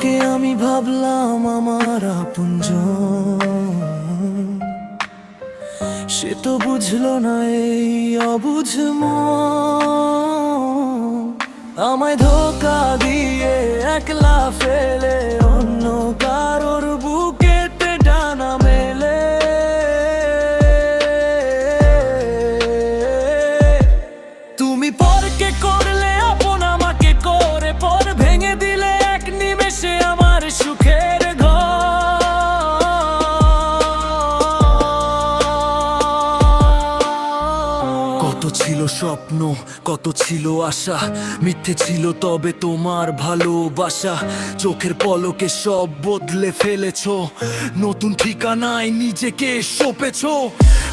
যাকে আমি ভাবলাম আমার আপনজন, সে তো বুঝলো না এই অবুঝ মন। আমায় ধোকা দিয়ে একলা ফেলে অন্য কারোর বুকেতে ডানা মেলে। তুমি পরকে করলে আপন, আমাকে করে পর ভেঙে দিলে এক নিমেষে আমার সুখের ঘর। কত ছিল স্বপ্ন, কত ছিল আশা, মিথ্যে ছিল তবে তোমার ভালোবাসা। চোখের পলকে সব বদলে ফেলেছো, নতুন ঠিকানায় নিজেকে সঁপেছো।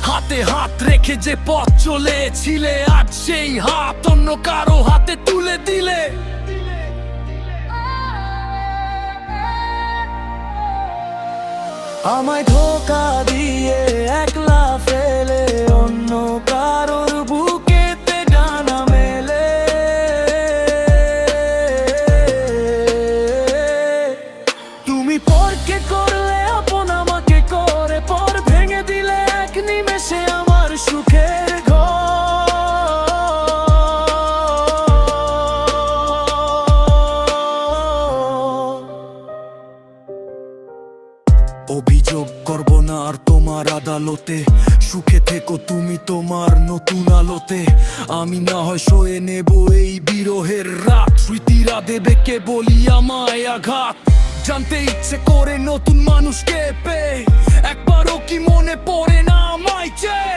হাতে হাত রেখে যে পথ চলেছিলে, আজ সেই হাত অন্য কারো হাতে তুলে দিলে। আমায় ধোকা দিয়ে একলা ফেলে অন্য কারোর বুকেতে ডানা মেলে। তুমি পরকে করলে আপন, আমাকে করে পর ভেঙে দিলে এক নিমেষে আমার সুখের ঘর। অভিযোগ করব না আর তোমার আদালতে, সুখে থেকো তুমি তোমার নতুন আলোতে। আমি না হয় সয়ে নেব এই বিরহের রাত, স্মৃতিরা দেবে কেবলই আমায় আঘাত। জানতে ইচ্ছে করে নতুন মানুষকে পেয়ে, একবারও কি মনে পড়ে না আমায় চেয়ে?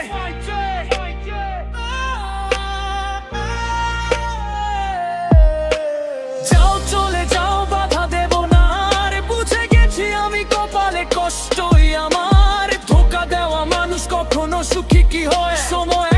যাও চলে যাও, বাধা দেব না আর, বুঝে গেছি আমি কপালে কষ্টই আমার। ধোকা দেওয়া মানুষ কখনো সুখী কি হয়, সময়